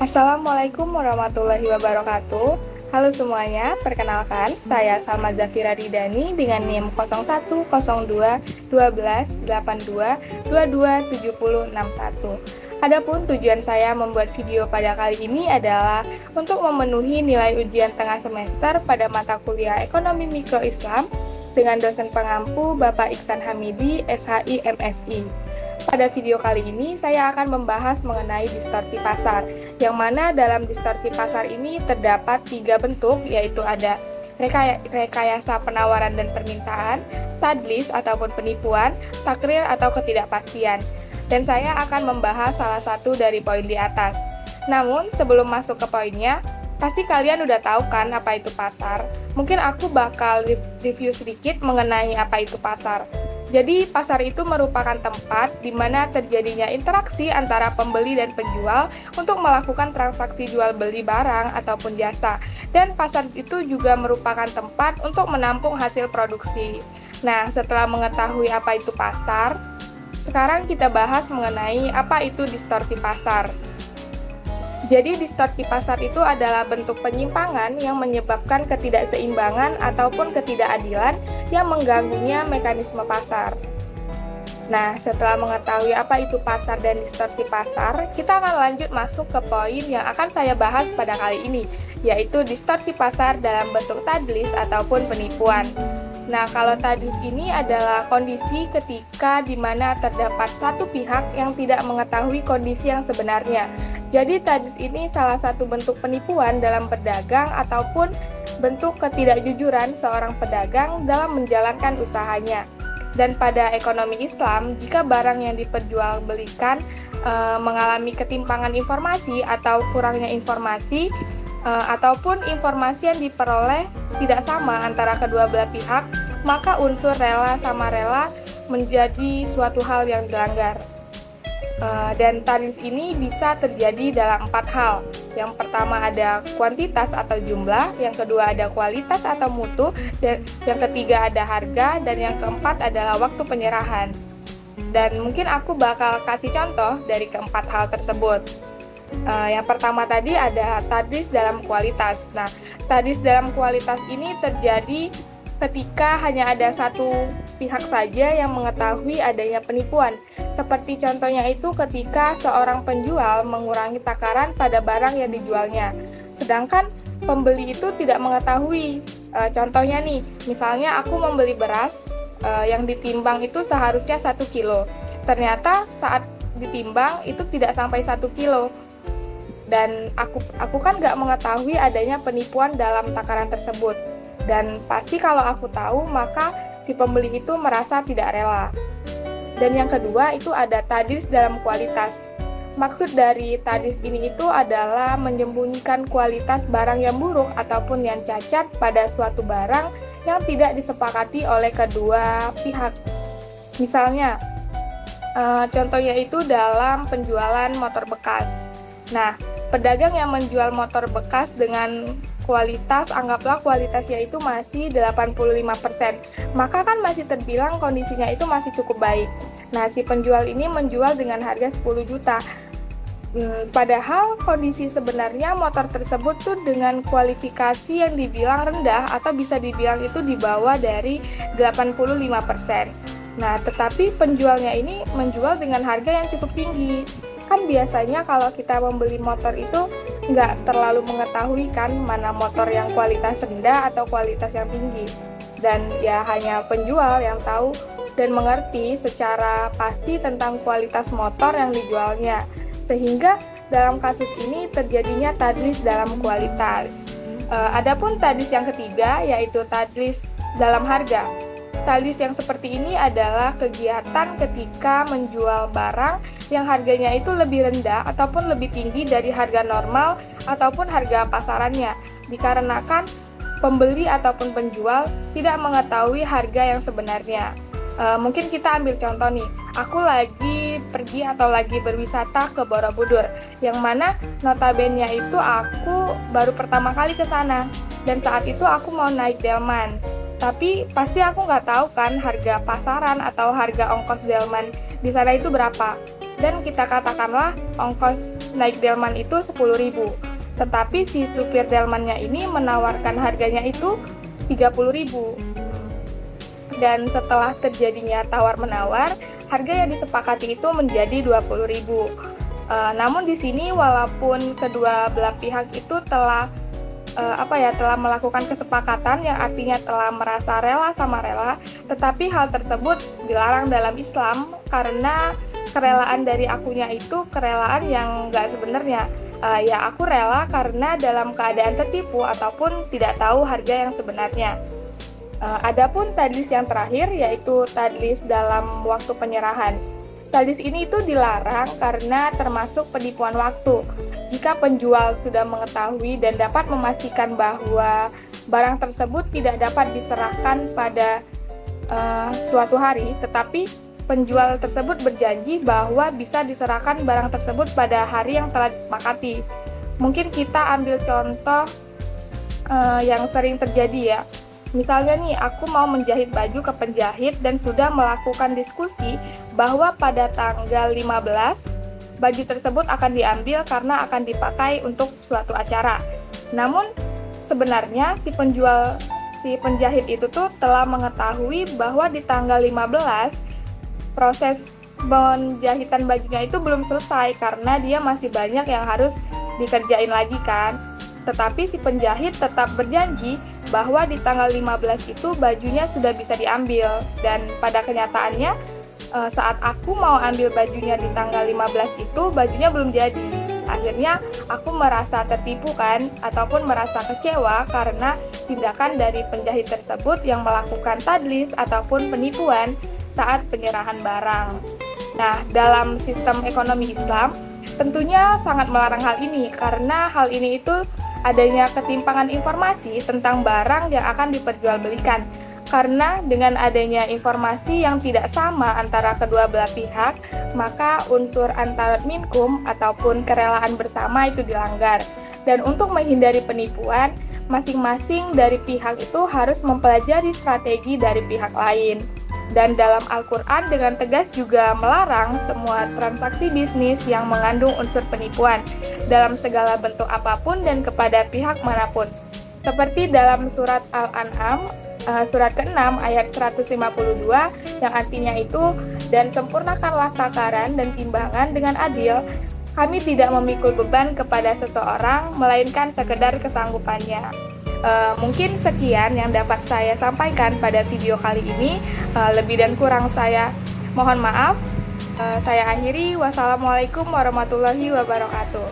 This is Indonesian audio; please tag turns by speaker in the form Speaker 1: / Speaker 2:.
Speaker 1: Assalamualaikum warahmatullahi wabarakatuh. Halo semuanya, perkenalkan saya Salma Zafira Ridani dengan NIM 01021212827061. Adapun tujuan saya membuat video pada kali ini adalah untuk memenuhi nilai ujian tengah semester pada mata kuliah Ekonomi Mikro Islam dengan dosen pengampu Bapak Iksan Hamidi, SHI MSI. Pada video kali ini, saya akan membahas mengenai distorsi pasar, yang mana dalam distorsi pasar ini terdapat 3 bentuk, yaitu ada rekayasa penawaran dan permintaan, tadlis ataupun penipuan, takrir atau ketidakpastian. Dan saya akan membahas salah satu dari poin di atas. Namun, sebelum masuk ke poinnya, pasti kalian udah tahu kan apa itu pasar? Mungkin aku bakal review sedikit mengenai apa itu pasar. Jadi, pasar itu merupakan tempat di mana terjadinya interaksi antara pembeli dan penjual untuk melakukan transaksi jual beli barang ataupun jasa. Dan pasar itu juga merupakan tempat untuk menampung hasil produksi. Nah, setelah mengetahui apa itu pasar, sekarang kita bahas mengenai apa itu distorsi pasar. Jadi, distorsi pasar itu adalah bentuk penyimpangan yang menyebabkan ketidakseimbangan ataupun ketidakadilan yang mengganggunya mekanisme pasar. Nah, setelah mengetahui apa itu pasar dan distorsi pasar, kita akan lanjut masuk ke poin yang akan saya bahas pada kali ini, yaitu distorsi pasar dalam bentuk tadlis ataupun penipuan. Nah, kalau tadlis ini adalah kondisi ketika di mana terdapat satu pihak yang tidak mengetahui kondisi yang sebenarnya. Jadi, tadlis ini salah satu bentuk penipuan dalam berdagang ataupun bentuk ketidakjujuran seorang pedagang dalam menjalankan usahanya. Dan pada ekonomi Islam, jika barang yang diperjualbelikan mengalami ketimpangan informasi atau kurangnya informasi, ataupun informasi yang diperoleh tidak sama antara kedua belah pihak, maka unsur rela sama rela menjadi suatu hal yang dilanggar. Dan tadlis ini bisa terjadi dalam 4 hal. Yang pertama ada kuantitas atau jumlah, yang kedua ada kualitas atau mutu, dan yang ketiga ada harga, dan yang keempat adalah waktu penyerahan. Dan mungkin aku bakal kasih contoh dari keempat hal tersebut. Yang pertama tadi ada tadlis dalam kualitas. Nah, tadlis dalam kualitas ini terjadi ketika hanya ada satu pihak saja yang mengetahui adanya penipuan. Seperti contohnya itu ketika seorang penjual mengurangi takaran pada barang yang dijualnya. Sedangkan pembeli itu tidak mengetahui. Contohnya nih, misalnya aku membeli beras yang ditimbang itu seharusnya 1 kilo. Ternyata saat ditimbang itu tidak sampai 1 kilo. Dan aku kan nggak mengetahui adanya penipuan dalam takaran tersebut. Dan pasti kalau aku tahu, maka si pembeli itu merasa tidak rela. Dan yang kedua itu ada tadlis dalam kualitas. Maksud dari tadlis ini itu adalah menyembunyikan kualitas barang yang buruk ataupun yang cacat pada suatu barang yang tidak disepakati oleh kedua pihak. Misalnya, contohnya itu dalam penjualan motor bekas. Nah, pedagang yang menjual motor bekas dengan kualitas, anggaplah kualitasnya itu masih 85%, maka kan masih terbilang kondisinya itu masih cukup baik. Nah, si penjual ini menjual dengan harga 10 juta. Padahal kondisi sebenarnya motor tersebut tuh dengan kualifikasi yang dibilang rendah atau bisa dibilang itu di bawah dari 85%. Nah, tetapi penjualnya ini menjual dengan harga yang cukup tinggi. Kan biasanya kalau kita membeli motor itu nggak terlalu mengetahui kan mana motor yang kualitas rendah atau kualitas yang tinggi. Dan ya hanya penjual yang tahu dan mengerti secara pasti tentang kualitas motor yang dijualnya. Sehingga dalam kasus ini terjadinya tadlis dalam kualitas. Adapun tadlis yang ketiga yaitu tadlis dalam harga. Tadlis yang seperti ini adalah kegiatan ketika menjual barang yang harganya itu lebih rendah ataupun lebih tinggi dari harga normal ataupun harga pasarannya, dikarenakan pembeli ataupun penjual tidak mengetahui harga yang sebenarnya. Mungkin kita ambil contoh nih, aku lagi pergi atau lagi berwisata ke Borobudur, yang mana notabene itu aku baru pertama kali ke sana, dan saat itu aku mau naik delman. Tapi pasti aku nggak tahu kan harga pasaran atau harga ongkos delman di sana itu berapa. dan kita katakanlah ongkos naik delman itu 10.000. Tetapi si supir delmannya ini menawarkan harganya itu 30.000. Dan setelah terjadinya tawar-menawar, harga yang disepakati itu menjadi 20.000. Namun di sini walaupun kedua belah pihak itu telah telah melakukan kesepakatan yang artinya telah merasa rela sama rela, tetapi hal tersebut dilarang dalam Islam karena kerelaan dari akunya itu kerelaan yang nggak sebenarnya. Ya aku rela karena dalam keadaan tertipu ataupun tidak tahu harga yang sebenarnya. Adapun tadlis yang terakhir yaitu tadlis dalam waktu penyerahan. Tadlis ini itu dilarang karena termasuk penipuan waktu. Jika penjual sudah mengetahui dan dapat memastikan bahwa barang tersebut tidak dapat diserahkan pada suatu hari, tetapi penjual tersebut berjanji bahwa bisa diserahkan barang tersebut pada hari yang telah disepakati. Mungkin kita ambil contoh yang sering terjadi ya. Misalnya nih, aku mau menjahit baju ke penjahit dan sudah melakukan diskusi bahwa pada tanggal 15 baju tersebut akan diambil karena akan dipakai untuk suatu acara. Namun sebenarnya si penjahit itu tuh telah mengetahui bahwa di tanggal 15 proses penjahitan bajunya itu belum selesai karena dia masih banyak yang harus dikerjain lagi kan. Tetapi si penjahit tetap berjanji bahwa di tanggal 15 itu bajunya sudah bisa diambil, dan pada kenyataannya saat aku mau ambil bajunya di tanggal 15 itu bajunya belum jadi. Akhirnya aku merasa tertipu kan, ataupun merasa kecewa karena tindakan dari penjahit tersebut yang melakukan tadlis ataupun penipuan saat penyerahan barang. Nah, dalam sistem ekonomi Islam tentunya sangat melarang hal ini karena hal ini itu adanya ketimpangan informasi tentang barang yang akan diperjualbelikan. Karena dengan adanya informasi yang tidak sama antara kedua belah pihak, maka unsur antarot minkum ataupun kerelaan bersama itu dilanggar. Dan untuk menghindari penipuan, masing-masing dari pihak itu harus mempelajari strategi dari pihak lain. Dan dalam Al-Quran dengan tegas juga melarang semua transaksi bisnis yang mengandung unsur penipuan dalam segala bentuk apapun dan kepada pihak manapun. Seperti dalam surat Al-An'am, surat ke-6 ayat 152 yang artinya itu, dan sempurnakanlah takaran dan timbangan dengan adil, kami tidak memikul beban kepada seseorang melainkan sekedar kesanggupannya. Mungkin sekian yang dapat saya sampaikan pada video kali ini. Lebih dan kurang saya mohon maaf. Saya akhiri. Wassalamualaikum warahmatullahi wabarakatuh.